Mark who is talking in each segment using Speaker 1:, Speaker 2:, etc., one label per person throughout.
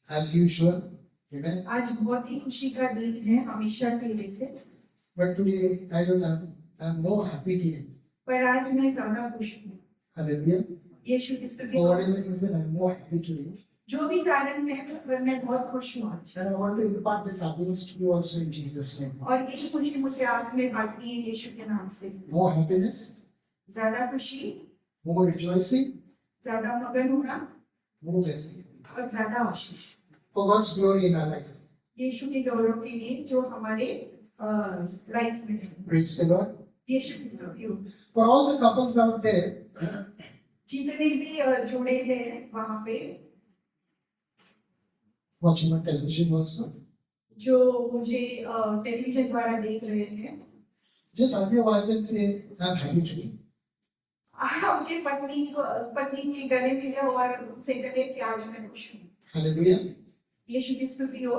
Speaker 1: as usual. Amen.
Speaker 2: आज बहुत ही खुशी का दिन है हमेशा के जैसे,
Speaker 1: But today, I don't know, I'm more happy today.
Speaker 2: पर आज मैं ज्यादा खुश हूँ।
Speaker 1: Hallelujah.
Speaker 2: यीशु क्रिस्त
Speaker 1: For
Speaker 2: के
Speaker 1: whatever reason, I'm more happy today.
Speaker 2: जो भी कारण है पर मैं बहुत खुश हूँ आज।
Speaker 1: And I want to impart this happiness to you also in Jesus' name.
Speaker 2: और यही खुशी मुझे आप में बांटनी है यीशु के नाम से।
Speaker 1: More happiness,
Speaker 2: ज्यादा खुशी,
Speaker 1: more rejoicing,
Speaker 2: ज्यादा मगन होना
Speaker 1: more blessing.
Speaker 2: और ज्यादा आशीष।
Speaker 1: For God's glory in our life.
Speaker 2: यीशु के गौरव के लिए जो हमारे लाइफ में है।
Speaker 1: Praise the Lord.
Speaker 2: यीशु क्रिस्त की हो।
Speaker 1: For all the couples out there,
Speaker 2: जितने भी जुड़े हैं वहाँ पे,
Speaker 1: watching on television also,
Speaker 2: जो मुझे टेलीविजन द्वारा देख रहे हैं,
Speaker 1: just hug your wife and say, I'm happy today.
Speaker 2: आपके पत्नी के गले मिले और उनसे कहे कि आज मैं खुश हूँ।
Speaker 1: Hallelujah.
Speaker 2: यीशु की स्तुति हो।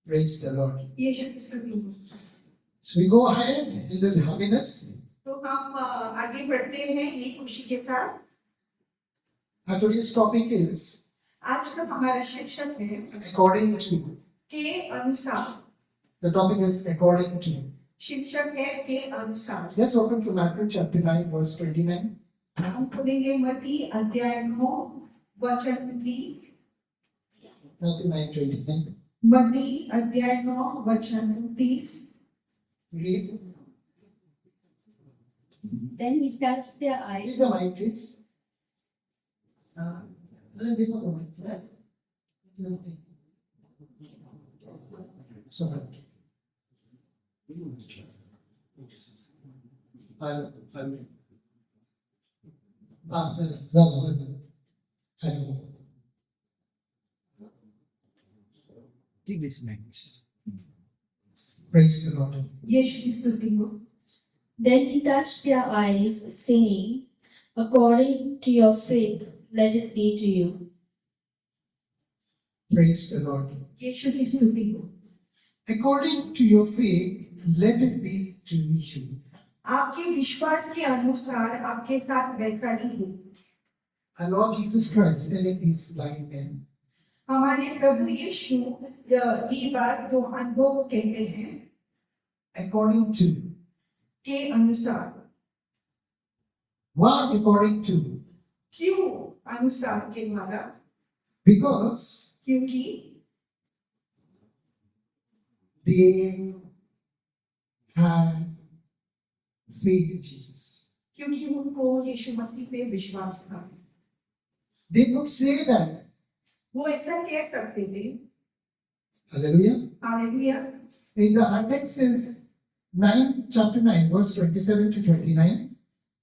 Speaker 1: Praise the Lord.
Speaker 2: यीशु की स्तुति हो।
Speaker 1: So we go ahead in this happiness.
Speaker 2: तो हम आगे बढ़ते हैं ये खुशी के साथ।
Speaker 1: Our today's topic is
Speaker 2: आज का हमारा शीर्षक है
Speaker 1: according to.
Speaker 2: के अनुसार।
Speaker 1: The topic is according to.
Speaker 2: शीर्षक है के अनुसार।
Speaker 1: Let's open to Matthew chapter 9 verse 29.
Speaker 2: हम खुलेंगे मत्ती अध्याय 9 वचन 20।
Speaker 1: Matthew 9:29.
Speaker 2: मत्ती अध्याय 9 वचन 20।
Speaker 1: Read.
Speaker 3: Then he touched their eyes.
Speaker 1: Read the mic, please. Read the mic. Sorry. I'll Hello.
Speaker 4: Take this mic.
Speaker 1: Praise the Lord.
Speaker 2: यीशु की स्तुति हो।
Speaker 3: Then he touched their eyes, saying, according to your faith, let it be to you.
Speaker 1: Praise the Lord.
Speaker 2: यीशु की स्तुति हो।
Speaker 1: According to your faith, let it be to you.
Speaker 2: आपके विश्वास के अनुसार आपके साथ वैसा ही हो।
Speaker 1: Our Lord Jesus Christ telling these blind men,
Speaker 2: हमारे प्रभु यीशु ये बात जो अनुभव कहते हैं
Speaker 1: according to.
Speaker 2: के अनुसार।
Speaker 1: Why according to?
Speaker 2: क्यों अनुसार के द्वारा?
Speaker 1: Because
Speaker 2: क्योंकि
Speaker 1: they had faith in Jesus.
Speaker 2: क्योंकि उनको यीशु मसीह पे विश्वास था।
Speaker 1: They could say that.
Speaker 2: वो ऐसा कह सकते थे।
Speaker 1: Hallelujah.
Speaker 2: Hallelujah.
Speaker 1: In the context is chapter 9, verse 27 to 29.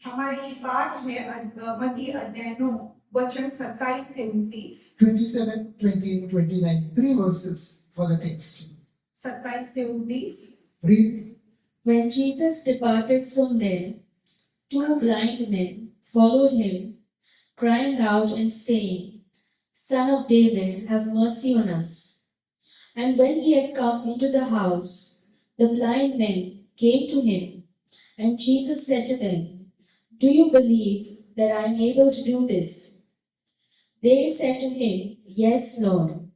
Speaker 2: हमारी पाठ है मत्ती अध्याय 9 वचन 27 से 29।
Speaker 1: 27, 20, and 29. 3 verses for the text.
Speaker 2: 27 से 29।
Speaker 1: Read.
Speaker 3: When Jesus departed from there, 2 blind men followed him, crying out and saying, Son of David, have mercy on us. And when he had come into the house, the blind men came to him, and Jesus said to them, Do you believe that I am able to do this? They said to him, Yes, Lord.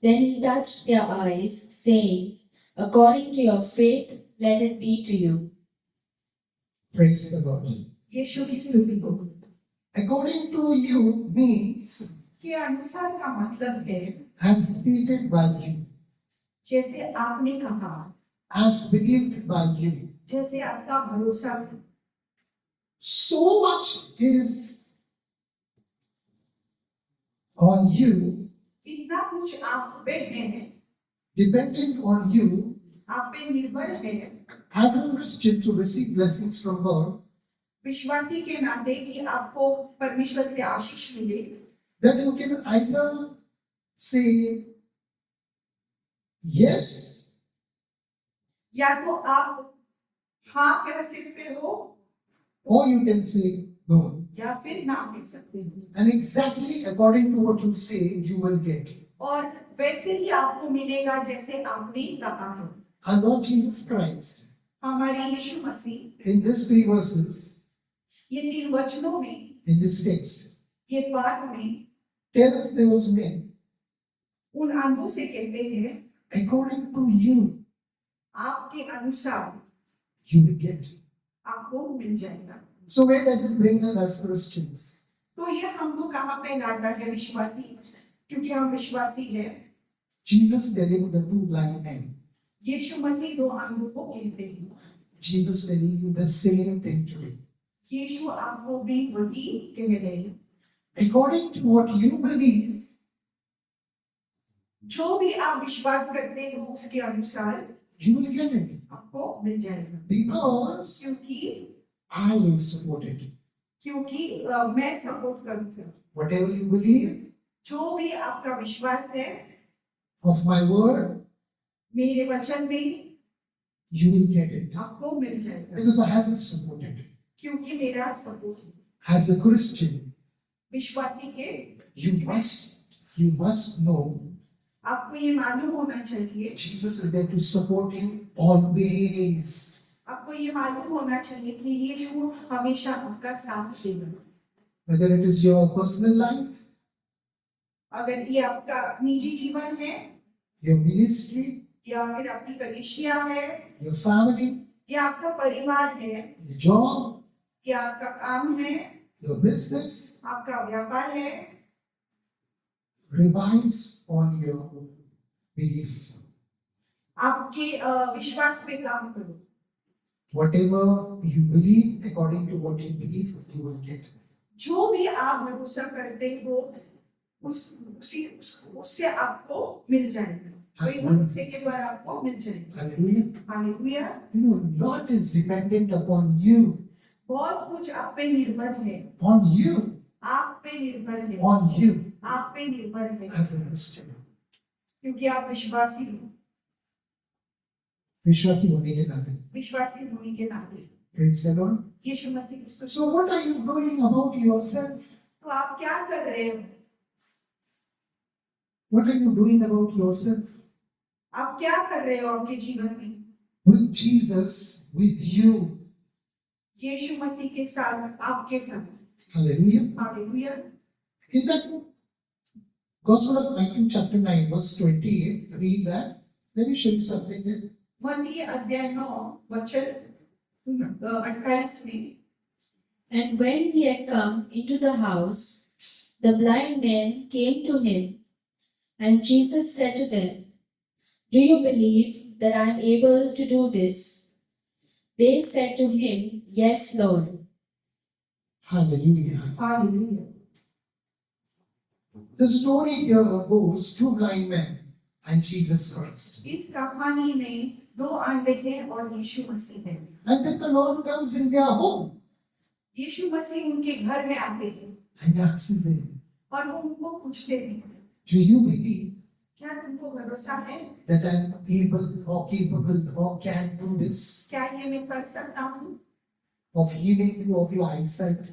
Speaker 3: Then he touched their eyes, saying, According to your faith, let it be to you.
Speaker 1: Praise the Lord.
Speaker 2: यीशु की स्तुति हो।
Speaker 1: According to you means
Speaker 2: के अनुसार का मतलब है
Speaker 1: as stated by you,
Speaker 2: जैसे आपने कहा,
Speaker 1: as believed by you.
Speaker 2: जैसे आपका भरोसा था।
Speaker 1: So much is on you,
Speaker 2: इतना कुछ आप पे है,
Speaker 1: dependent on you
Speaker 2: आप पे निर्भर है
Speaker 1: as a Christian to receive blessings from God,
Speaker 2: विश्वासी के नाते कि आपको परमेश्वर से आशीष मिले,
Speaker 1: that you can either say yes
Speaker 2: या तो आप हाँ कह सकते हो
Speaker 1: or you can say no.
Speaker 2: या फिर ना कह सकते हो।
Speaker 1: And exactly according to what you say, you will get.
Speaker 2: और वैसे ही आपको मिलेगा जैसे आपने कहा है।
Speaker 1: Our Lord Jesus Christ,
Speaker 2: हमारे यीशु मसीह
Speaker 1: in these 3 verses,
Speaker 2: ये 3 वचनों में,
Speaker 1: in this text,
Speaker 2: ये पाठ में
Speaker 1: tell us those men
Speaker 2: उन अंधों से कहते हैं,
Speaker 1: according to you,
Speaker 2: आपके अनुसार
Speaker 1: you will get.
Speaker 2: आपको मिल जाएगा।
Speaker 1: So where does it bring us as Christians?
Speaker 2: तो ये हमको कहाँ पे लाता है विश्वासी, क्योंकि हम विश्वासी हैं।
Speaker 1: Jesus telling the two blind men,
Speaker 2: यीशु मसीह दो अंधों को कहते हैं,
Speaker 1: Jesus telling you the same thing today.
Speaker 2: यीशु आपको भी वही कह रहे हैं।
Speaker 1: According to what you believe,
Speaker 2: जो भी आप विश्वास करते हो उसके अनुसार
Speaker 1: you will get it.
Speaker 2: आपको मिल जाएगा,
Speaker 1: Because
Speaker 2: क्योंकि
Speaker 1: I will support it.
Speaker 2: मैं सपोर्ट करूंगा।
Speaker 1: Whatever you believe
Speaker 2: जो भी आपका विश्वास है
Speaker 1: of my word,
Speaker 2: मेरे वचन में,
Speaker 1: you will get it.
Speaker 2: आपको मिल जाएगा,
Speaker 1: Because I have supported it.
Speaker 2: क्योंकि मेरा सपोर्ट है।
Speaker 1: As a Christian,
Speaker 2: विश्वासी के
Speaker 1: you must know
Speaker 2: आपको ये मालूम होना चाहिए,
Speaker 1: Jesus is there to support you always.
Speaker 2: आपको ये मालूम होना चाहिए कि यीशु हमेशा आपका साथ देगा।
Speaker 1: Whether it is your personal life,
Speaker 2: अगर ये आपका निजी जीवन है,
Speaker 1: your ministry,
Speaker 2: या फिर आपकी कलीसिया है,
Speaker 1: your family,
Speaker 2: या आपका परिवार है,
Speaker 1: your job,
Speaker 2: या आपका काम है,
Speaker 1: your business,
Speaker 2: आपका व्यापार है,
Speaker 1: relies on your belief.
Speaker 2: आपके विश्वास पे काम करो।
Speaker 1: Whatever you believe, according to what you believe, you will get.
Speaker 2: जो भी आप भरोसा करते हो उससे आपको मिल जाएगा, वही भरोसे के द्वारा आपको मिल जाएगा।
Speaker 1: Hallelujah.
Speaker 2: Hallelujah.
Speaker 1: You know, lot is dependent upon you,
Speaker 2: बहुत कुछ आप पे निर्भर है,
Speaker 1: on you,
Speaker 2: आप पे निर्भर है,
Speaker 1: on you
Speaker 2: आप पे निर्भर है,
Speaker 1: as a Christian.
Speaker 2: क्योंकि आप विश्वासी हो,
Speaker 1: विश्वासी होने के नाते.
Speaker 2: विश्वासी होने के नाते।
Speaker 1: Praise the Lord.
Speaker 2: यीशु मसीह क्रिस्टो।
Speaker 1: So what are you doing about yourself?
Speaker 2: तो आप क्या कर रहे हो?
Speaker 1: What are you doing about yourself?
Speaker 2: आप क्या कर रहे हो आपके जीवन में?
Speaker 1: With Jesus, with you.
Speaker 2: यीशु मसीह के साथ, आपके साथ।
Speaker 1: Hallelujah.
Speaker 2: Hallelujah.
Speaker 1: In that Gospel of Matthew chapter 9 verse 28, read that. Let me show you something there.
Speaker 2: मत्ती अध्याय 9 वचन 28 में,
Speaker 3: And when he had come into the house, the blind men came to him, and Jesus said to them, Do you believe that I am able to do this? They said to him, Yes, Lord.
Speaker 1: Hallelujah.
Speaker 2: Hallelujah.
Speaker 1: The story here goes two blind men and Jesus Christ.
Speaker 2: इस कहानी में दो अंधे हैं और यीशु मसीह है।
Speaker 1: And then the Lord comes in their home
Speaker 2: यीशु मसीह उनके घर में आते हैं
Speaker 1: and asks them,
Speaker 2: और वो उनको पूछते हैं,
Speaker 1: Do you believe
Speaker 2: क्या तुमको भरोसा है
Speaker 1: that I am able or capable or can do this
Speaker 2: क्या ये मैं कर सकता हूँ
Speaker 1: of healing you of your eyesight?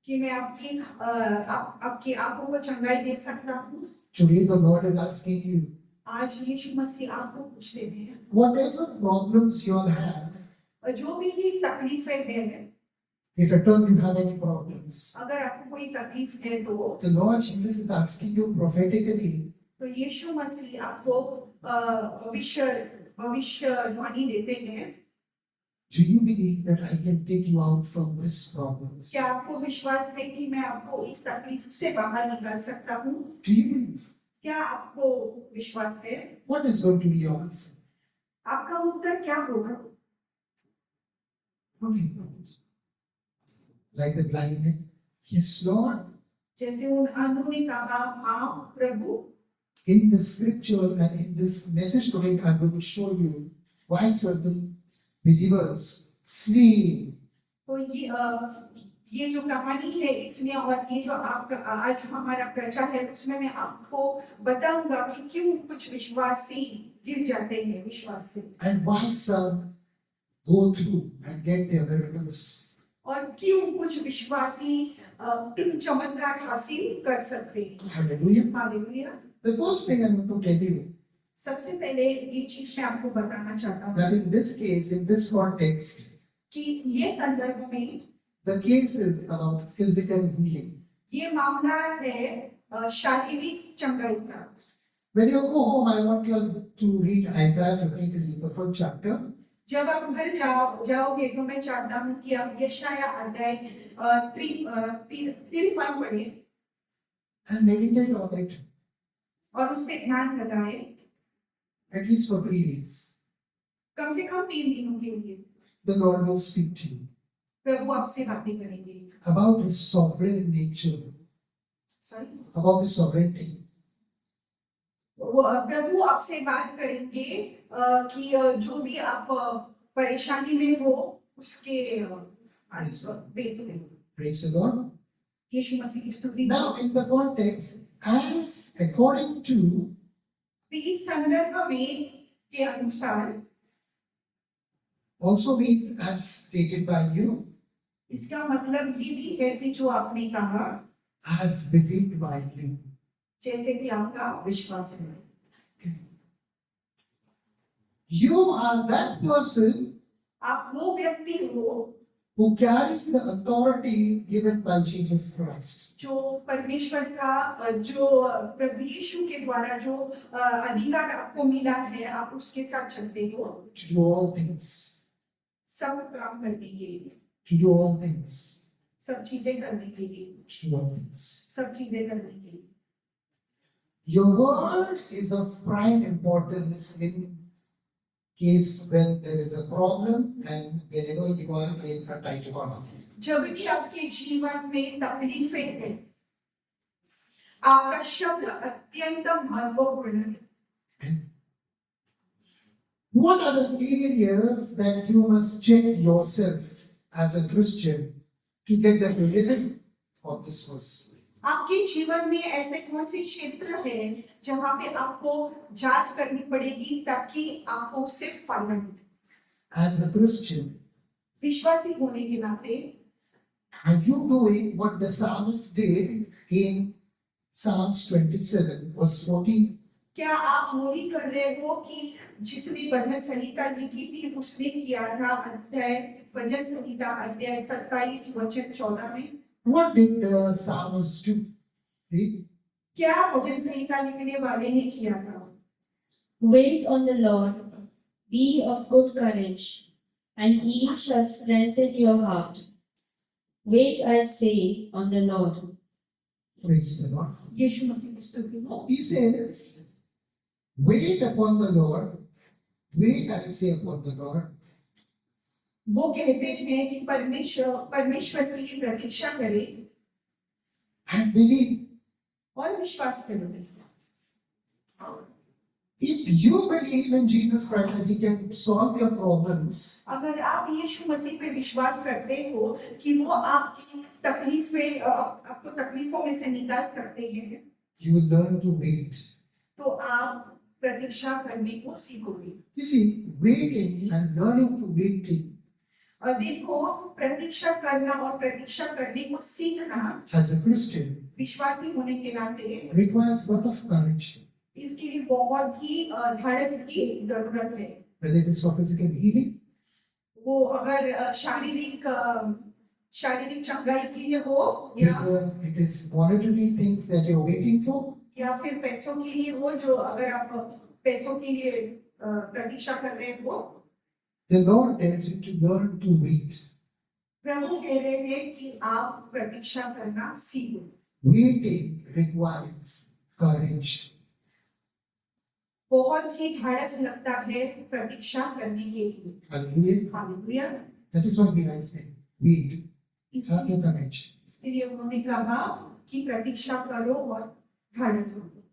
Speaker 2: कि मैं आपकी आंखों को चंगाई दे सकता हूँ?
Speaker 1: Today the Lord is asking you,
Speaker 2: आज यीशु मसीह आपको पूछते हैं,
Speaker 1: whatever problems you all have,
Speaker 2: और जो भी ये तकलीफें हैं,
Speaker 1: if at all you have any problems,
Speaker 2: अगर आपको कोई तकलीफ है तो
Speaker 1: the Lord Jesus is asking you prophetically,
Speaker 2: यीशु मसीह आपको भविष्यवाणी देते हैं,
Speaker 1: do you believe that I can take you out from this problem?
Speaker 2: क्या आपको विश्वास है कि मैं आपको इस तकलीफ से बाहर निकाल सकता हूँ?
Speaker 1: Do you believe?
Speaker 2: क्या आपको विश्वास है?
Speaker 1: What is going to be your answer?
Speaker 2: आपका उत्तर क्या होगा?
Speaker 1: What do you know? Like the blind man, yes, Lord.
Speaker 2: जैसे उन अंधों ने कहा, हाँ प्रभु।
Speaker 1: In the scripture and in this message today, I'm going to show you why certain believers flee.
Speaker 2: तो ये जो कहानी है इसमें और ये जो आपका आज हमारा प्रचार है उसमें मैं आपको बताऊंगा कि क्यों कुछ विश्वासी गिर जाते हैं विश्वास से,
Speaker 1: And why some go through and get their miracles.
Speaker 2: और क्यों कुछ विश्वासी चमत्कार हासिल कर सकते हैं।
Speaker 1: Hallelujah.
Speaker 2: Hallelujah.
Speaker 1: The first thing I'm going to tell you
Speaker 2: सबसे पहले ये चीज मैं आपको बताना चाहता हूँ
Speaker 1: that in this case, in this context,
Speaker 2: कि ये संदर्भ में
Speaker 1: the case is about physical healing.
Speaker 2: ये मामला है शारीरिक चंगाई का।
Speaker 1: When you go home, I want you to read Isaiah 53, the first chapter.
Speaker 2: जब आप घर जाओगे तो मैं चाहता हूँ कि आप यशाया अध्याय 53 पढ़िए
Speaker 1: And meditate on it
Speaker 2: और उस पे ध्यान लगाए
Speaker 1: at least for 3 days.
Speaker 2: कम से कम 3 दिनों के लिए
Speaker 1: The Lord will speak to you
Speaker 2: प्रभु आपसे बातें करेंगे
Speaker 1: about His sovereign nature,
Speaker 2: sorry
Speaker 1: about His sovereignty.
Speaker 2: वो प्रभु आपसे बात करेंगे कि जो भी आप परेशानी में हो उसके बेस में
Speaker 1: Praise the Lord.
Speaker 2: यीशु मसीह की स्तुति
Speaker 1: Now, in the context, as according to,
Speaker 2: इस संदर्भ में के अनुसार
Speaker 1: also means as stated by you,
Speaker 2: इसका मतलब ये भी है कि जो आपने कहा
Speaker 1: as believed by you.
Speaker 2: जैसे कि आपका विश्वास है
Speaker 1: You are that person
Speaker 2: आप वो व्यक्ति हो
Speaker 1: who carries the authority given by Jesus Christ.
Speaker 2: जो परमेश्वर का जो प्रभु यीशु के द्वारा जो अधिकार आपको मिला है आप उसके साथ चलते हो
Speaker 1: To do all things.
Speaker 2: सब काम करने के लिए
Speaker 1: To do all things.
Speaker 2: सब चीजें करने के लिए
Speaker 1: To do all things.
Speaker 2: सब चीजें करने के लिए
Speaker 1: Your word is of prime importance in case when there is a problem and whenever you are in a tight corner.
Speaker 2: जब भी आपके जीवन में तकलीफें हैं आपका शब्द अत्यंत महत्वपूर्ण है
Speaker 1: What are the areas that you must check yourself as a Christian to get the benefit of this verse?
Speaker 2: आपके जीवन में ऐसे कौन से क्षेत्र हैं जहां पे आपको जांच करनी पड़ेगी ताकि आपको उससे फायदा मिले
Speaker 1: As a Christian,
Speaker 2: विश्वासी होने के नाते
Speaker 1: are you doing what the psalmist did in Psalms 27, verse 14?
Speaker 2: क्या आप वही कर रहे हो कि जिसने भजन संहिता लिखी थी उसने किया था अध्याय भजन संहिता अध्याय 27 वचन 14 में
Speaker 1: What did the psalmist do? Read.
Speaker 2: क्या भजन संहिता लिखने वाले ने किया था
Speaker 3: Wait on the Lord, be of good courage, and he shall strengthen your heart. Wait, I say, on the Lord.
Speaker 1: Praise the Lord.
Speaker 2: यीशु मसीह की स्तुति हो
Speaker 1: He says, wait upon the Lord. Wait, I say, upon the Lord.
Speaker 2: वो कहते हैं कि परमेश्वर की प्रतीक्षा करें
Speaker 1: And believe.
Speaker 2: और विश्वास करें
Speaker 1: If you believe in Jesus Christ that He can solve your problems,
Speaker 2: अगर आप यीशु मसीह पे विश्वास करते हो कि वो आपकी तकलीफें आपको तकलीफों में से निकाल सकते हैं
Speaker 1: you will learn to wait.
Speaker 2: तो आप प्रतीक्षा करने को सीखोगे
Speaker 1: You see, waiting and learning to waiting
Speaker 2: और देखो प्रतीक्षा करना और प्रतीक्षा करने को सीखना
Speaker 1: as a Christian
Speaker 2: विश्वासी होने के नाते
Speaker 1: requires a lot of courage.
Speaker 2: इसके लिए बहुत ही धैर्य की जरूरत है
Speaker 1: Whether it is for physical healing,
Speaker 2: वो अगर शारीरिक चंगाई के लिए हो या
Speaker 1: whether it is monetary things that you're waiting for,
Speaker 2: या फिर पैसों के लिए हो जो अगर आप पैसों के लिए प्रतीक्षा कर रहे हो
Speaker 1: the Lord tells you to learn to wait.
Speaker 2: प्रभु कह रहे हैं कि आप प्रतीक्षा करना सीखो
Speaker 1: Waiting requires courage.
Speaker 2: बहुत ही ढाढ़स लगता है प्रतीक्षा करने के लिए
Speaker 1: Hallelujah.
Speaker 2: Hallelujah
Speaker 1: That is why we say, wait. Have
Speaker 2: इसलिए
Speaker 1: the courage.
Speaker 2: इसलिए उन्होंने कहा कि प्रतीक्षा करो और ढाढ़स बनो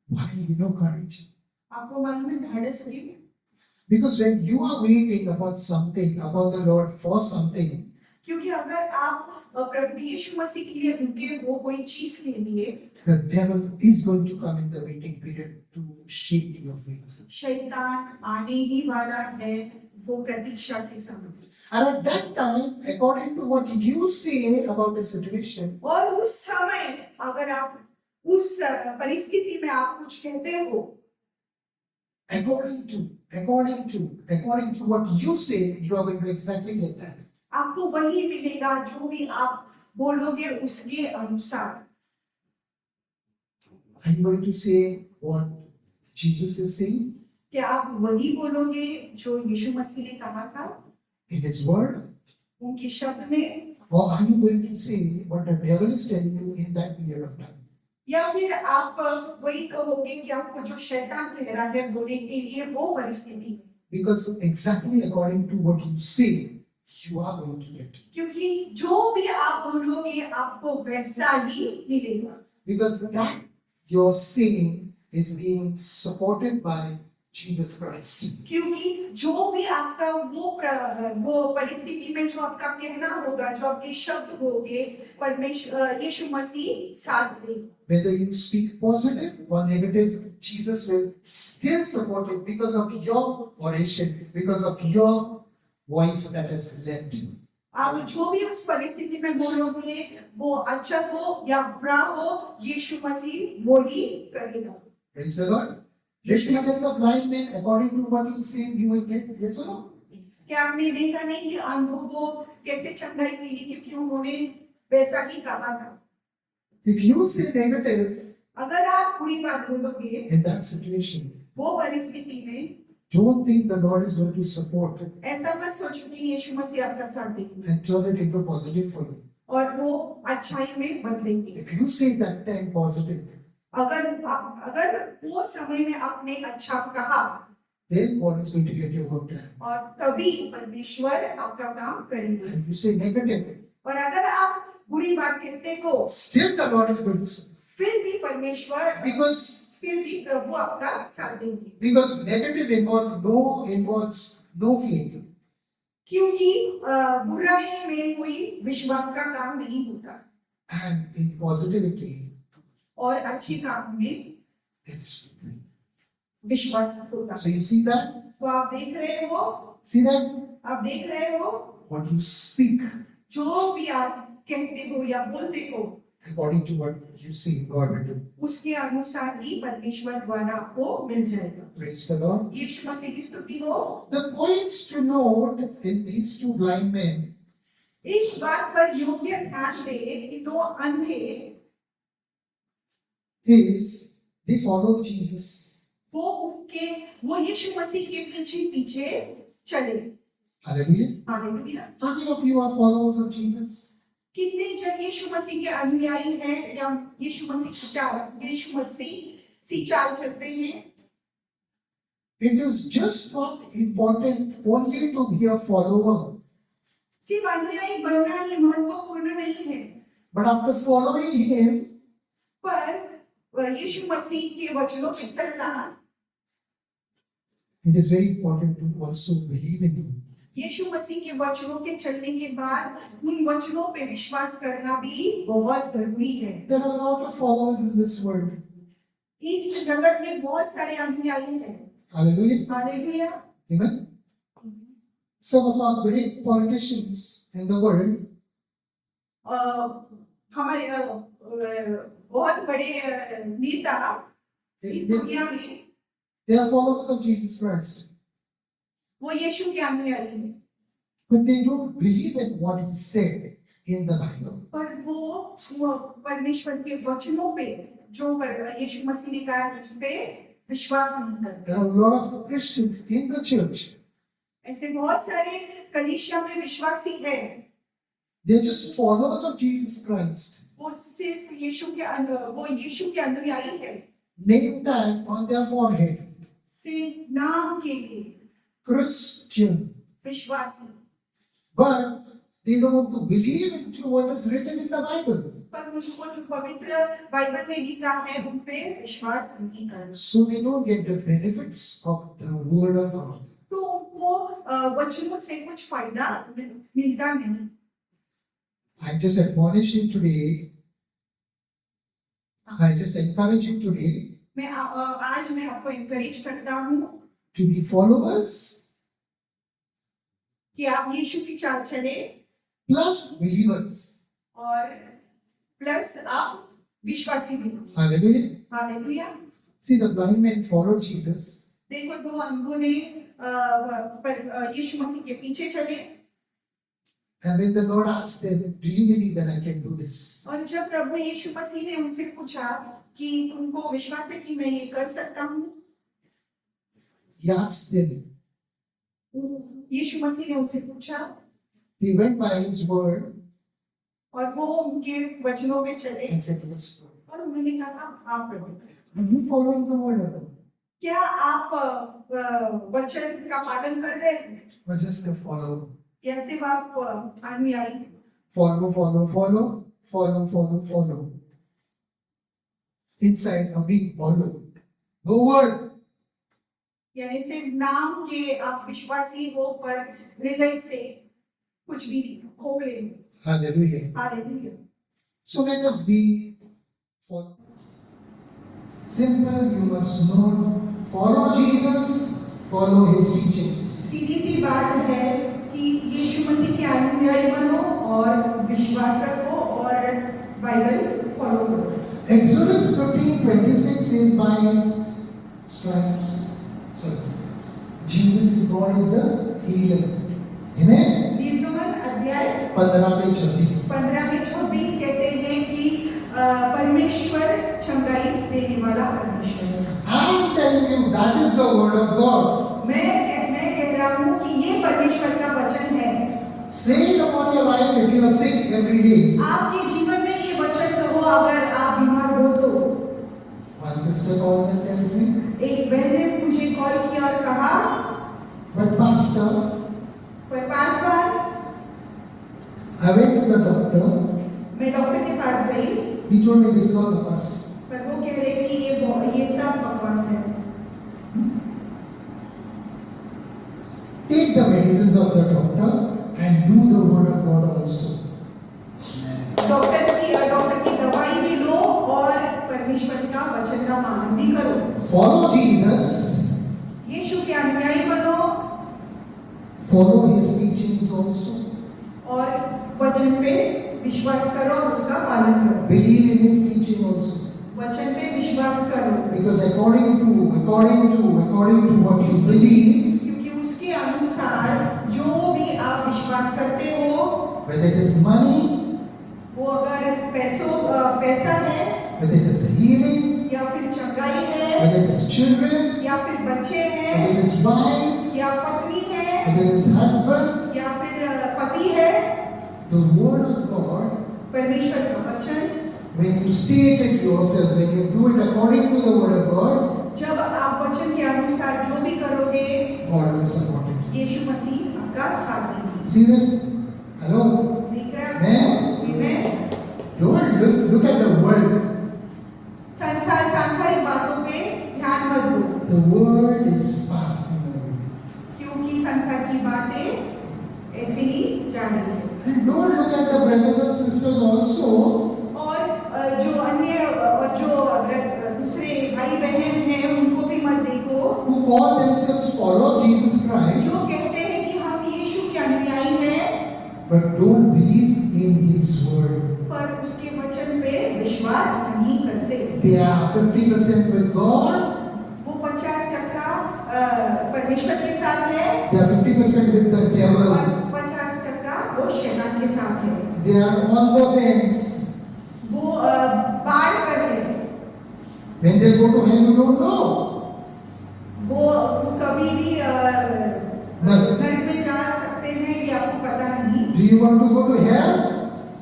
Speaker 1: Why no courage?
Speaker 2: आपको मालूम है ढाढ़स क्यों
Speaker 1: Because when you are waiting about something, about the Lord for something,
Speaker 2: क्योंकि अगर आप प्रभु यीशु मसीह के लिए रुके हो कोई चीज के लिए
Speaker 1: the devil is going to come in the waiting period to shake your faith.
Speaker 2: शैतान आने ही वाला है वो प्रतीक्षा के समय
Speaker 1: And at that time, according to what you say about the situation,
Speaker 2: और उस समय अगर आप उस परिस्थिति में आप कुछ कहते हो
Speaker 1: according to what you say, you are going to exactly get that.
Speaker 2: आपको वही मिलेगा जो भी आप बोलोगे उसके अनुसार
Speaker 1: Are you going to say what Jesus is saying
Speaker 2: क्या आप वही बोलोगे जो यीशु मसीह ने कहा था
Speaker 1: in His Word?
Speaker 2: उनके शब्द में,
Speaker 1: Or are you going to say what the devil is telling you in that period of time?
Speaker 2: या फिर आप वही कहोगे कि आपको जो शैतान कह रहा है बोलने के लिए वो परिस्थिति है?
Speaker 1: Because exactly according to what you say, you are going to get.
Speaker 2: क्योंकि जो भी आप बोलोगे आपको वैसा ही मिलेगा,
Speaker 1: Because that you're saying is being supported by Jesus Christ.
Speaker 2: क्योंकि जो भी आपका वो परिस्थिति में जो आपका कहना होगा, जो आपके शब्द होंगे, परमेश्वर यीशु मसीह साथ देगा।
Speaker 1: Whether you speak positive or negative, Jesus will still support it because of your oration, because of your voice that has left you.
Speaker 2: आप जो भी उस परिस्थिति में बोलोगे वो अच्छा हो या बुरा हो, यीशु मसीह वो ही करेगा।
Speaker 1: Praise the Lord. Let me get the blind man according to what you say, you will get yes or no?
Speaker 2: क्या आपने देखा नहीं कि अंधों को कैसे चंगाई मिली, क्योंकि उन्होंने वैसा ही कहा था।
Speaker 1: If you say negative
Speaker 2: अगर आप बुरी बात बोलोगे
Speaker 1: in that situation,
Speaker 2: वो परिस्थिति में,
Speaker 1: don't think the Lord is going to support it
Speaker 2: ऐसा मत सोचो कि यीशु मसीह आपका साथ देंगे
Speaker 1: and turn it into positive for you.
Speaker 2: और वो अच्छाई में बदलेंगे।
Speaker 1: If you say that time positive,
Speaker 2: अगर वो समय में आपने अच्छा कहा
Speaker 1: then God is going to get your work done.
Speaker 2: और तभी परमेश्वर आपका काम करेंगे।
Speaker 1: And if you say negative,
Speaker 2: और अगर आप बुरी बात कहते हो
Speaker 1: still the Lord is going to support.
Speaker 2: फिर भी परमेश्वर, फिर भी प्रभु आपका साथ देंगे,
Speaker 1: Because negative involves no faith.
Speaker 2: क्योंकि बुराई में कोई विश्वास का काम नहीं होता
Speaker 1: And in positivity,
Speaker 2: और अच्छे काम में
Speaker 1: it's
Speaker 2: विश्वास होता।
Speaker 1: so you see that?
Speaker 2: तो आप देख रहे हो,
Speaker 1: See that?
Speaker 2: आप देख रहे हो
Speaker 1: What you speak
Speaker 2: जो भी आप कहते हो या बोलते हो
Speaker 1: according to what you see God will do.
Speaker 2: उसके अनुसार ही परमेश्वर द्वारा आपको मिल जाएगा।
Speaker 1: Praise the Lord.
Speaker 2: यीशु मसीह की स्तुति हो।
Speaker 1: The points to note in these two blind men
Speaker 2: इस बात पर योग्य ध्यान दे कि दो अंधे
Speaker 1: is they followed Jesus.
Speaker 2: वो यीशु मसीह के पीछे पीछे चले।
Speaker 1: Hallelujah.
Speaker 2: Hallelujah.
Speaker 1: How many of you are followers of Jesus?
Speaker 2: कितने जन यीशु मसीह के अनुयायी हैं या यीशु मसीह सी चाल चलते हैं?
Speaker 1: It is just not important only to be a follower,
Speaker 2: सिर्फ अनुयायी बनना ही महत्वपूर्ण नहीं है,
Speaker 1: but after following Him,
Speaker 2: पर यीशु मसीह के वचनों पे चलना,
Speaker 1: it is very important to also believe in Him.
Speaker 2: यीशु मसीह के वचनों के चलने के बाद उन वचनों पे विश्वास करना भी बहुत जरूरी है।
Speaker 1: There are a lot of followers in this world.
Speaker 2: इस जगत में बहुत सारे अनुयायी हैं।
Speaker 1: Hallelujah.
Speaker 2: Hallelujah.
Speaker 1: Amen. Some of our great politicians in the world,
Speaker 2: हमारे बहुत बड़े नेता इस दुनिया में
Speaker 1: they are followers of Jesus Christ.
Speaker 2: वो यीशु के अनुयायी हैं,
Speaker 1: But they don't believe in what He said in the Bible.
Speaker 2: पर वो परमेश्वर के वचनों पे जो यीशु मसीह ने कहा है उस पे विश्वास नहीं करते।
Speaker 1: There are a lot of Christians in the church.
Speaker 2: ऐसे बहुत सारे कलीसिया में विश्वासी हैं,
Speaker 1: They're just followers of Jesus Christ.
Speaker 2: वो सिर्फ यीशु के अनुयायी हैं,
Speaker 1: Name tag on their forehead.
Speaker 2: सिर्फ नाम के लिए
Speaker 1: Christian.
Speaker 2: विश्वासी,
Speaker 1: But they don't want to believe into what is written in the Bible.
Speaker 2: पर उनको जो पवित्र बाइबल में लिखा है उन पे विश्वास नहीं करते,
Speaker 1: So they don't get the benefits of the Word of God.
Speaker 2: तो उनको वचनों से कुछ फायदा मिलता नहीं।
Speaker 1: I just admonish you today. I just encourage you today
Speaker 2: आज मैं आपको encourage करता हूँ
Speaker 1: to be followers
Speaker 2: कि आप यीशु की चाल चले
Speaker 1: plus believers.
Speaker 2: और प्लस आप विश्वासी भी हो।
Speaker 1: Hallelujah.
Speaker 2: Hallelujah.
Speaker 1: See, the blind men followed Jesus.
Speaker 2: देखो दो अंधों ने यीशु मसीह के पीछे चले
Speaker 1: And when the Lord asked them, do you believe that I can do this?
Speaker 2: और जब प्रभु यीशु मसीह ने उनसे पूछा कि तुमको विश्वास है कि मैं ये कर सकता हूँ,
Speaker 1: He asked them.
Speaker 2: यीशु मसीह ने उनसे पूछा
Speaker 1: They went by his word
Speaker 2: और वो उनके वचनों में चले
Speaker 1: and said, yes, Lord.
Speaker 2: और उन्होंने कहा आप प्रभु
Speaker 1: Are you following the word of God?
Speaker 2: क्या आप वचन का पालन कर रहे हैं
Speaker 1: Or just a follower?
Speaker 2: या सिर्फ आप अनुयायी
Speaker 1: Follow, follow, follow, follow, follow, follow. Inside are being followed. No word.
Speaker 2: यानी सिर्फ नाम के आप विश्वासी हो पर हृदय से कुछ भी खो गए
Speaker 1: Hallelujah.
Speaker 2: Hallelujah
Speaker 1: So let us be follow. Simple, you must know. Follow Jesus, follow his teachings.
Speaker 2: सीधी सी बात है कि यीशु मसीह के अनुयायी बनो और विश्वास रखो और बाइबल फॉलो करो
Speaker 1: Exodus 15:26 says, by his stripes, Jesus is God is the healer. Amen.
Speaker 2: निर्गमन अध्याय
Speaker 1: 15:26.
Speaker 2: 15 में 26 कहते हैं कि परमेश्वर चंगाई देने वाला परमेश्वर है।
Speaker 1: I am telling you that is the word of God.
Speaker 2: मैं कह रहा हूँ कि ये परमेश्वर का वचन है
Speaker 1: Say it upon your life if you are sick every day.
Speaker 2: आपके जीवन में ये वचन कहो अगर आप बीमार हो तो
Speaker 1: One sister calls and tells me,
Speaker 2: एक बहन ने मुझे कॉल किया और कहा
Speaker 1: but pastor,
Speaker 2: पर Paswan
Speaker 1: I went to the doctor.
Speaker 2: मैं डॉक्टर के पास गई
Speaker 1: He told me this is all bus.
Speaker 2: पर वो कह रहे कि ये सब बकवास है
Speaker 1: Take the medicines of the doctor and do the word of God also.
Speaker 2: Doctor की दवाई भी लो और परमेश्वर का वचन का पालन भी करो
Speaker 1: Follow Jesus,
Speaker 2: यीशु के अनुयायी बनो
Speaker 1: follow his teachings also.
Speaker 2: और वचन पे विश्वास करो और उसका पालन करो
Speaker 1: Believe in his teaching also.
Speaker 2: वचन पे विश्वास करो
Speaker 1: Because according to what you believe,
Speaker 2: क्योंकि उसके अनुसार जो भी आप विश्वास करते हो
Speaker 1: whether it is money,
Speaker 2: वो अगर पैसा है
Speaker 1: whether it is healing,
Speaker 2: या फिर चंगाई है
Speaker 1: whether it is children,
Speaker 2: या फिर बच्चे
Speaker 1: whether
Speaker 2: हैं
Speaker 1: it is wife,
Speaker 2: या पत्नी है
Speaker 1: whether it is husband,
Speaker 2: या फिर पति है
Speaker 1: the word of God,
Speaker 2: परमेश्वर का वचन
Speaker 1: when you state it yourself, when you do it according to the word of God,
Speaker 2: जब आप वचन के अनुसार जो भी करोगे
Speaker 1: God will support it.
Speaker 2: यीशु मसीह आपका साथ देंगे
Speaker 1: See this? Hello?
Speaker 2: देख रहे हैं
Speaker 1: Amen?
Speaker 2: Amen
Speaker 1: Don't just look at the world.
Speaker 2: सांसारिक बातों पे ध्यान मत दो
Speaker 1: The world is passing away.
Speaker 2: क्योंकि संसार की बातें ऐसे ही जा रही है
Speaker 1: And don't look at the brothers and sisters also
Speaker 2: और जो अन्य जो दूसरे भाई बहन हैं उनको भी मत देखो
Speaker 1: who call themselves follower of Jesus
Speaker 2: जो
Speaker 1: Christ,
Speaker 2: कहते हैं कि हम यीशु के अनुयायी हैं
Speaker 1: but don't believe in his word.
Speaker 2: पर उसके वचन पे विश्वास नहीं करते
Speaker 1: They are 50% with God,
Speaker 2: वो 50% परमेश्वर के साथ है
Speaker 1: they are 50% with the
Speaker 2: और
Speaker 1: devil.
Speaker 2: 50% वो शैतान के साथ है
Speaker 1: They are on the fence.
Speaker 2: वो बाढ़ पर है
Speaker 1: When they go to hell, you don't know.
Speaker 2: वो कभी भी
Speaker 1: नरक
Speaker 2: नरक में जा सकते हैं ये आपको पता नहीं
Speaker 1: Do you want to go to hell?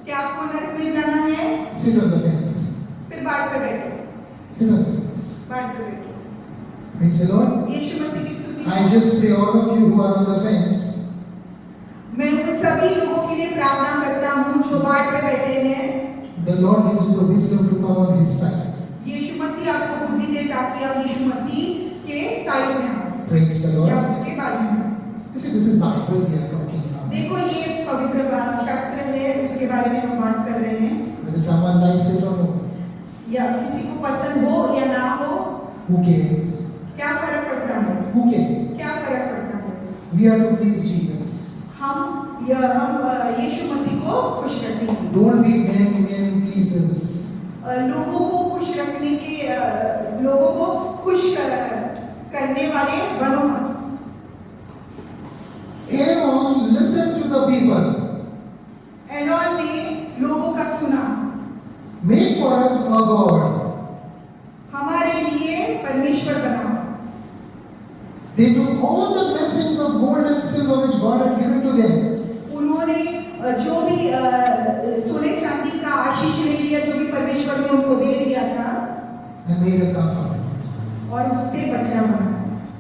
Speaker 2: क्या आपको नरक में जाना है
Speaker 1: Sit on the fence.
Speaker 2: फिर बाढ़ पर बैठो
Speaker 1: Sit on the fence.
Speaker 2: बाढ़ पर बैठो
Speaker 1: Praise the Lord.
Speaker 2: यीशु मसीह की स्तुति
Speaker 1: I just pray all of you who are on the fence.
Speaker 2: मैं उन सभी लोगों के लिए प्रार्थना करता हूँ जो बाढ़ पे बैठे हैं
Speaker 1: The Lord gives you the wisdom to come on his side.
Speaker 2: यीशु मसीह आपको बुद्धि दे ताकि आप यीशु मसीह के साइड में आओ
Speaker 1: Praise the
Speaker 2: या
Speaker 1: Lord.
Speaker 2: उसके बाजू में आओ।
Speaker 1: This is Bible we are talking about.
Speaker 2: देखो ये पवित्र शास्त्र है उसके बारे में हम बात कर रहे हैं
Speaker 1: Whether someone likes it or not,
Speaker 2: या किसी को पसंद हो या ना हो
Speaker 1: who cares?
Speaker 2: क्या फर्क पड़ता है
Speaker 1: Who cares?
Speaker 2: क्या फर्क पड़ता है
Speaker 1: We are to please Jesus.
Speaker 2: हम यीशु मसीह को खुश करते हैं
Speaker 1: Don't be men pleasers.
Speaker 2: लोगों को खुश रखने के लोगों को खुश करने वाले बनो मत
Speaker 1: Aaron listened to the people.
Speaker 2: एनॉन ने लोगों का सुना
Speaker 1: Make for us a God.
Speaker 2: हमारे लिए परमेश्वर बनाओ
Speaker 1: They all the blessings of gold and silver which God had given to them,
Speaker 2: उन्होंने जो भी सोने चांदी का आशीष ले लिया, जो भी परमेश्वर ने उनको दे दिया था,
Speaker 1: and made a calf out of it.
Speaker 2: और उससे बचना बना।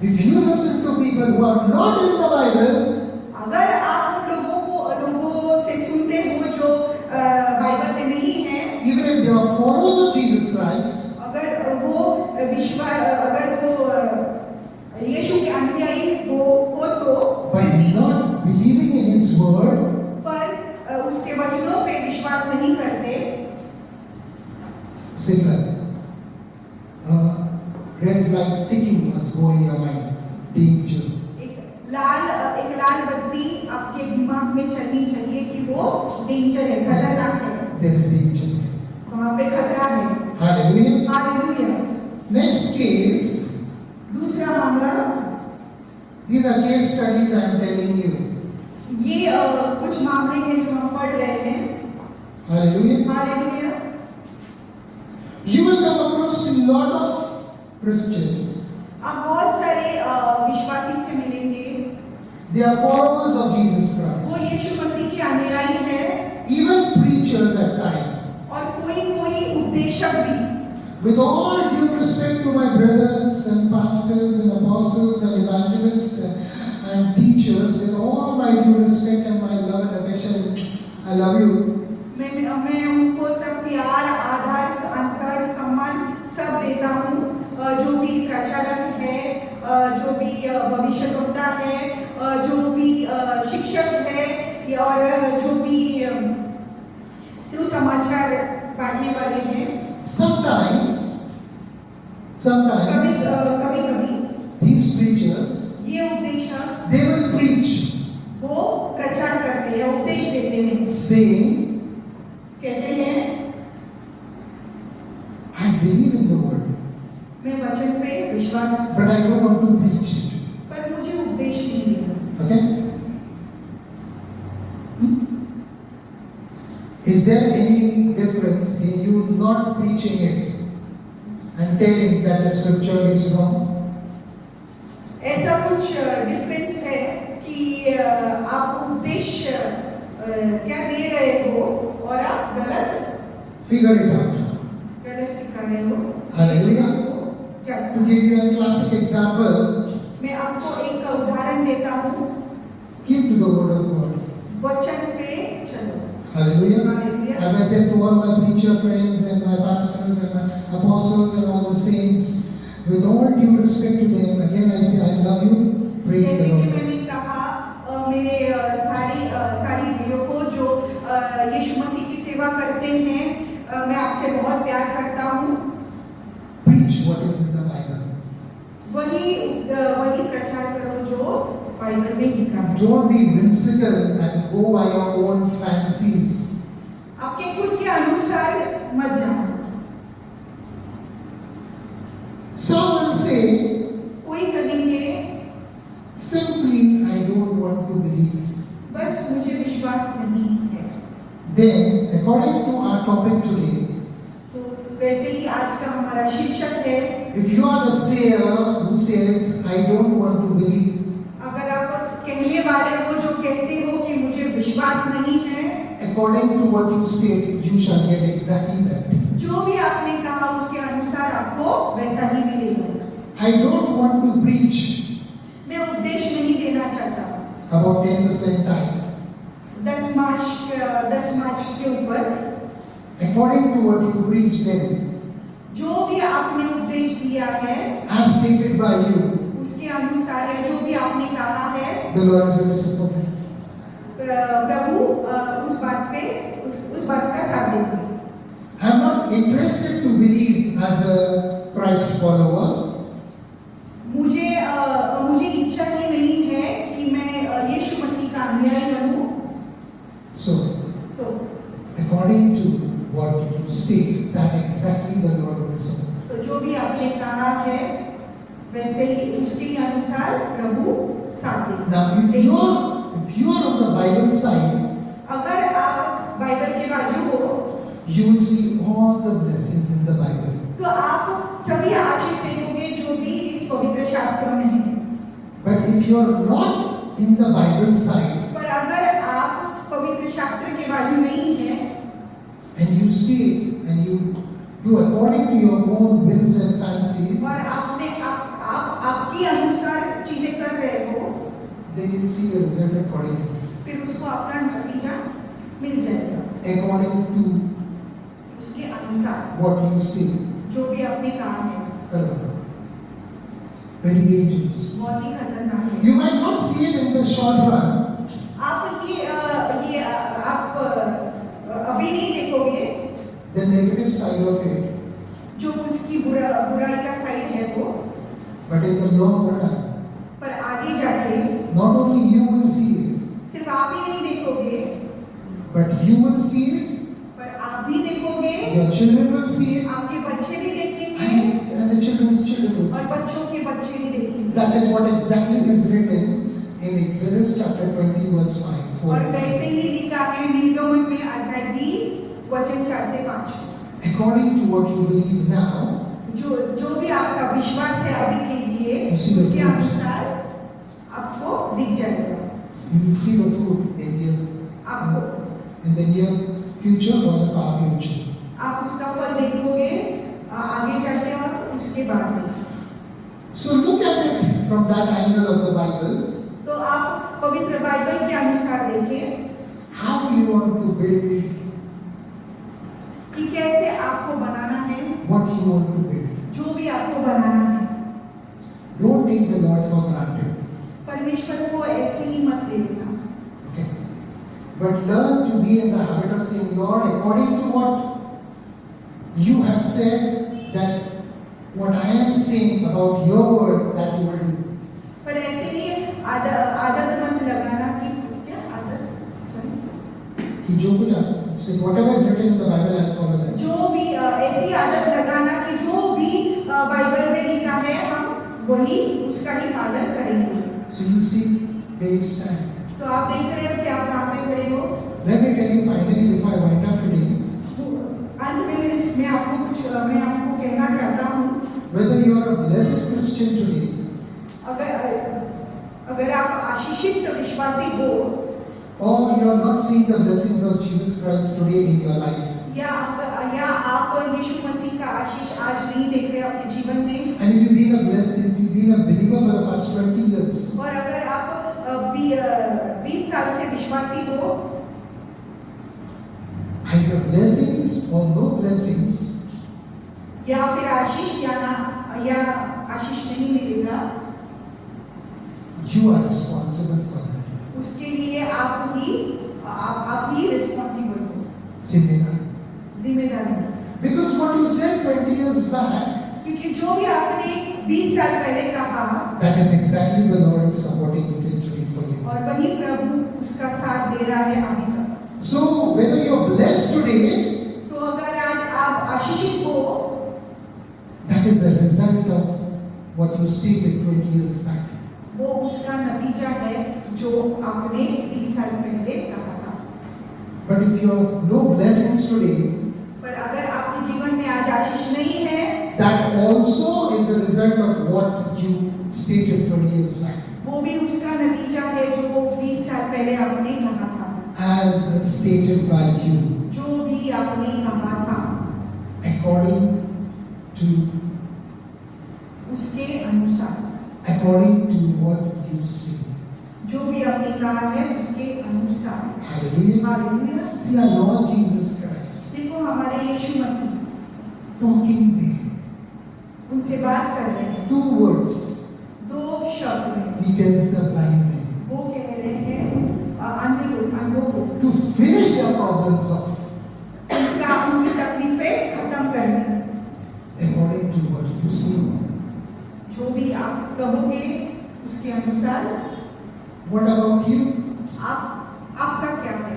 Speaker 1: If you listen to people who are not in the Bible,
Speaker 2: अगर आप उन लोगों से सुनते हो जो बाइबल में नहीं है,
Speaker 1: even if they are followers of Jesus Christ,
Speaker 2: अगर वो यीशु के अनुयायी हो तो
Speaker 1: but not believing in His word,
Speaker 2: पर उसके वचनों पे विश्वास नहीं करते,
Speaker 1: signal. Red light ticking must go in your mind. Danger.
Speaker 2: एक लाल बत्ती आपके दिमाग में चलनी चाहिए कि वो डेंजर है, खतरनाक है,
Speaker 1: There is danger.
Speaker 2: वहाँ पे खतरा है।
Speaker 1: Hallelujah.
Speaker 2: हालेलुया।
Speaker 1: Next case.
Speaker 2: दूसरा मामला,
Speaker 1: These are case studies I am telling you.
Speaker 2: ये कुछ मामले हैं जो हम पढ़ रहे हैं।
Speaker 1: Hallelujah.
Speaker 2: Hallelujah.
Speaker 1: You will come across a lot of Christians.
Speaker 2: आप बहुत सारे विश्वासी से मिलेंगे,
Speaker 1: They are followers of Jesus
Speaker 2: वो
Speaker 1: Christ.
Speaker 2: यीशु मसीह के अनुयायी है,
Speaker 1: Even preachers at times.
Speaker 2: और कोई उपदेशक भी।
Speaker 1: With all due respect to my brothers and pastors and apostles and evangelists and teachers, with all my due respect and my love and affection, I love you.
Speaker 2: मैं उनको सब प्यार, आदर, सम्मान सब देता हूँ, जो भी प्रचारक है, जो भी भविष्यवक्ता है, जो भी शिक्षक है, और जो भी सुसमाचार बांटने वाले हैं।
Speaker 1: Sometimes,
Speaker 2: कभी
Speaker 1: these preachers,
Speaker 2: ये उपदेशक
Speaker 1: they will preach,
Speaker 2: वो प्रचार करते हैं, उपदेश देते हैं,
Speaker 1: saying,
Speaker 2: कहते हैं
Speaker 1: I believe in the word,
Speaker 2: मैं वचन पे विश्वास,
Speaker 1: but I don't want to preach it.
Speaker 2: पर मुझे उपदेश नहीं देना।
Speaker 1: Okay? Is there any difference in you not preaching it and telling that the scripture is wrong?
Speaker 2: ऐसा कुछ डिफरेंस है कि आप उपदेश क्या दे रहे हो और आप गलत
Speaker 1: Figure it out.
Speaker 2: सिखा रहे हो।
Speaker 1: Hallelujah.
Speaker 2: चलो,
Speaker 1: To give you a classic example,
Speaker 2: मैं आपको एक उदाहरण देता हूँ,
Speaker 1: keep to the word of God.
Speaker 2: वचन पे चलो।
Speaker 1: Hallelujah.
Speaker 2: Hallelujah.
Speaker 1: As I said to all my preacher friends and my pastors and my apostles and all the saints, with all due respect to them, again I say I love you. Praise
Speaker 2: जैसे
Speaker 1: the
Speaker 2: कि
Speaker 1: Lord.
Speaker 2: मैंने कहा, मेरे सारी भाइयों को जो यीशु मसीह की सेवा करते हैं, मैं आपसे बहुत प्यार करता हूँ।
Speaker 1: Preach what is in the Bible.
Speaker 2: वही प्रचार करो जो बाइबल में लिखा है।
Speaker 1: Don't be whimsical and go by your own fancies.
Speaker 2: आपके खुद के अनुसार मत जाओ।
Speaker 1: Some will say,
Speaker 2: कोई कहेंगे
Speaker 1: simply I don't want to believe.
Speaker 2: बस मुझे विश्वास नहीं है।
Speaker 1: Then, according to our topic today,
Speaker 2: तो वैसे ही आज का हमारा शीर्षक है,
Speaker 1: if you are the sayer who says I don't want to believe,
Speaker 2: अगर आप कहने वाले हो जो कहते हो कि मुझे विश्वास नहीं है,
Speaker 1: according to what you state, you shall get exactly that.
Speaker 2: जो भी आपने कहा उसके अनुसार आपको वैसा ही मिलेगा।
Speaker 1: I don't want to preach
Speaker 2: मैं उपदेश नहीं देना चाहता
Speaker 1: about 10% tithe.
Speaker 2: 10 मार्च के ऊपर,
Speaker 1: According to what you preach then,
Speaker 2: जो भी आपने उपदेश दिया है
Speaker 1: as stated by you,
Speaker 2: उसके अनुसार है, जो भी आपने कहा है,
Speaker 1: the Lord is going to support it.
Speaker 2: प्रभु उस बात का साथ देंगे।
Speaker 1: I am not interested to believe as a Christ follower.
Speaker 2: मुझे इच्छा ही नहीं है कि मैं यीशु मसीह का अनुयायी बनूं।
Speaker 1: So,
Speaker 2: तो
Speaker 1: according to what you state, that exactly the Lord will support.
Speaker 2: तो जो भी आपने कहा है वैसे ही उसके अनुसार प्रभु साथ देंगे।
Speaker 1: Now, if you are on the Bible side,
Speaker 2: अगर आप बाइबल के बाजू हो
Speaker 1: you will see all the blessings in the Bible.
Speaker 2: तो आप सभी आशीष देखोगे जो भी इस पवित्र शास्त्र में है।
Speaker 1: But if you are not in the Bible side
Speaker 2: पर अगर आप पवित्र शास्त्र के बाजू नहीं हैं
Speaker 1: and you stay and you do according to your own whims and fancies,
Speaker 2: और आपकी अनुसार चीजें कर रहे हो,
Speaker 1: then you will see the result accordingly.
Speaker 2: फिर उसको अपना नतीजा मिल जाएगा
Speaker 1: According to
Speaker 2: उसके अनुसार
Speaker 1: what you see.
Speaker 2: जो भी आपने कहा है।
Speaker 1: Correct. Very dangerous.
Speaker 2: बहुत ही खतरनाक है।
Speaker 1: You might not see it in the short run,
Speaker 2: आप ये आप अभी नहीं देखोगे
Speaker 1: the negative side of it,
Speaker 2: जो उसकी बुराई का साइड है वो,
Speaker 1: but in the long run,
Speaker 2: पर आगे जाके
Speaker 1: not only you will see it,
Speaker 2: सिर्फ आप ही नहीं देखोगे,
Speaker 1: but you will see it,
Speaker 2: पर आप भी देखोगे,
Speaker 1: your children will see it,
Speaker 2: आपके बच्चे भी देखेंगे
Speaker 1: and the children's children will
Speaker 2: और
Speaker 1: see it.
Speaker 2: बच्चों के बच्चे भी देखेंगे।
Speaker 1: That is what exactly is written in Exodus chapter 20 verse 5.
Speaker 2: और
Speaker 1: 4.
Speaker 2: वैसे ही लिखा है निर्गमन में अध्याय 20 वचन 4 से 5।
Speaker 1: According to what you believe now,
Speaker 2: जो भी आपका विश्वास है अभी के लिए
Speaker 1: उसी में
Speaker 2: उसके
Speaker 1: fruit.
Speaker 2: अनुसार आपको दिख जाएगा।
Speaker 1: you will see the fruit
Speaker 2: आपको
Speaker 1: in the near future or the far future.
Speaker 2: आप उसका फल देखोगे आगे जाके और उसके बाद में।
Speaker 1: So look at it from that angle of the Bible.
Speaker 2: तो आप पवित्र बाइबल के अनुसार देखें
Speaker 1: How you want to build,
Speaker 2: कि कैसे आपको बनाना है,
Speaker 1: what you want to build.
Speaker 2: जो भी आपको बनाना है।
Speaker 1: Don't take the Lord for granted.
Speaker 2: परमेश्वर को ऐसे ही मत ले लेना,
Speaker 1: Okay. But learn to be in the habit of saying, Lord, according to what you have said, that what I am saying about your word, that you will do.
Speaker 2: पर ऐसे ही आदत मत लगाना कि क्या आदत, सॉरी,
Speaker 1: कि जो कुछ आप say whatever is written in the Bible, I'll follow that.
Speaker 2: जो भी ऐसी आदत लगाना कि जो भी बाइबल में लिखा है हम वही उसका ही पालन करेंगे।
Speaker 1: So you see where you stand.
Speaker 2: तो आप देख रहे हो कि आप कहाँ पे खड़े हो।
Speaker 1: Let me tell you finally before I wind up today,
Speaker 2: अंत में मैं आपको कहना चाहता हूँ,
Speaker 1: whether you are a blessed Christian today
Speaker 2: अगर आप आशीषित विश्वासी हो
Speaker 1: or you are not seeing the blessings of Jesus Christ today in your life,
Speaker 2: या आप यीशु मसीह का आशीष आज नहीं देख रहे अपने जीवन में,
Speaker 1: and if you've been a believer for the past 20 years,
Speaker 2: और अगर आप 20 साल से विश्वासी हो,
Speaker 1: either blessings or no blessings,
Speaker 2: या फिर आशीष या आशीष नहीं मिलेगा,
Speaker 1: you are responsible for that.
Speaker 2: उसके लिए आप ही रिस्पॉन्सिबल हो,
Speaker 1: जिम्मेदार
Speaker 2: जिम्मेदार हो।
Speaker 1: Because what you said 20 years back,
Speaker 2: क्योंकि जो भी आपने 20 साल पहले कहा,
Speaker 1: that is exactly the Lord is supporting till today for you.
Speaker 2: और वही प्रभु उसका साथ दे रहा है अभी तक।
Speaker 1: So whether you're blessed today,
Speaker 2: तो अगर आज आप आशीषित हो,
Speaker 1: that is a result of what you stated 20 years back.
Speaker 2: वो उसका नतीजा है जो आपने 20 साल पहले कहा था।
Speaker 1: But if you have no blessings today,
Speaker 2: पर अगर आपके जीवन में आज आशीष नहीं है,
Speaker 1: that also is a result of what you stated 20 years back.
Speaker 2: वो भी उसका नतीजा है जो 20 साल पहले आपने कहा था,
Speaker 1: As stated by you,
Speaker 2: जो भी आपने कहा था
Speaker 1: according to
Speaker 2: उसके अनुसार,
Speaker 1: according to what you say.
Speaker 2: जो भी आपने कहा है उसके अनुसार।
Speaker 1: Hallelujah.
Speaker 2: Hallelujah.
Speaker 1: See our Lord Jesus Christ
Speaker 2: देखो हमारे यीशु मसीह
Speaker 1: talking there.
Speaker 2: उनसे बात कर रहे हैं,
Speaker 1: 2 words.
Speaker 2: 2 शब्द में
Speaker 1: He tells the blind man
Speaker 2: वो कह रहे हैं अंधों को
Speaker 1: to finish their problems off
Speaker 2: उनकी तकलीफें खत्म करनी।
Speaker 1: according to what you say.
Speaker 2: जो भी आप कहोगे उसके अनुसार।
Speaker 1: What about you?
Speaker 2: आपका क्या है?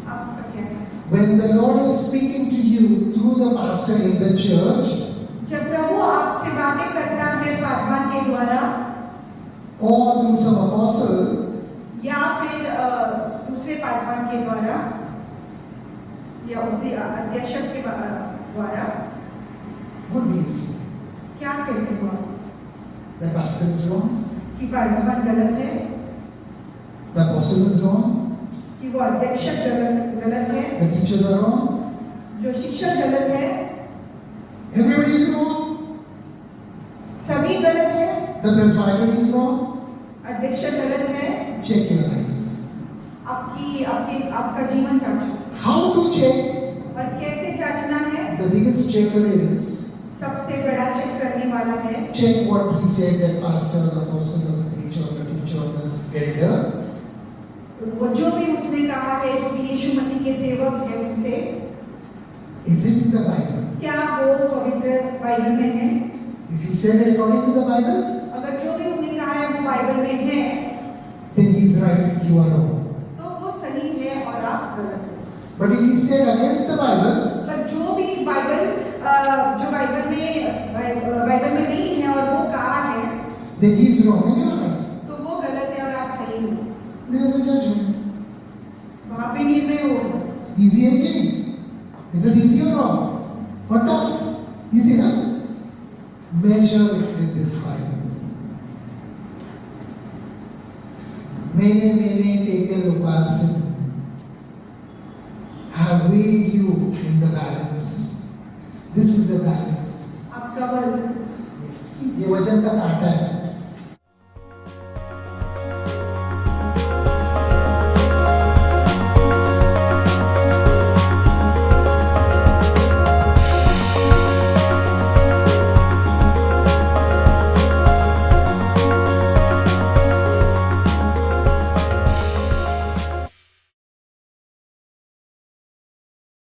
Speaker 2: आपका क्या है?
Speaker 1: When the Lord is speaking to you through the pastor in the church,
Speaker 2: जब प्रभु आपसे बातें करता है पादवान के द्वारा
Speaker 1: or through some apostle,
Speaker 2: या फिर दूसरे पादवान के द्वारा या अध्यक्षक के द्वारा,
Speaker 1: what do you say?
Speaker 2: क्या कहते हो आप?
Speaker 1: The pastor is wrong.
Speaker 2: कि वाइजमैन गलत है,
Speaker 1: the apostle is wrong,
Speaker 2: कि वो अध्यक्ष गलत है,
Speaker 1: the teachers are wrong,
Speaker 2: जो शिक्षक गलत है,
Speaker 1: everybody is wrong,
Speaker 2: सभी गलत है,
Speaker 1: the presbytery is wrong.
Speaker 2: अध्यक्ष गलत है,
Speaker 1: Check your life.
Speaker 2: आपका जीवन जांचो।
Speaker 1: How to check?
Speaker 2: और कैसे जांचना है?
Speaker 1: The biggest checker is
Speaker 2: सबसे बड़ा चेक करने वाला है,
Speaker 1: check what he said, that pastor, the apostle, the preacher, the teacher, the elder.
Speaker 2: वो जो भी उसने कहा है, जो भी यीशु मसीह के सेवक है उनसे,
Speaker 1: Is it in the Bible?
Speaker 2: क्या वो पवित्र बाइबल में है?
Speaker 1: If he said it according to the Bible,
Speaker 2: अगर जो भी उसने कहा है वो बाइबल में है,
Speaker 1: then he is right, you are wrong.
Speaker 2: तो वो सही है और आप गलत हो।
Speaker 1: But if he said against the Bible,
Speaker 2: पर जो भी जो बाइबल में नहीं है और वो कहा है,
Speaker 1: then he is wrong and you are right.
Speaker 2: तो वो गलत है और आप सही हो।
Speaker 1: There is a judgment.
Speaker 2: वहाँ पे निर्णय होगा।
Speaker 1: Easy again. Is it easy or wrong? Or tough? Easy na? Measure it with this Bible. Many taken Lupasin have weighed you in the balance. This is the balance.
Speaker 2: आपका वजन,
Speaker 1: ये वजन का कांटा है.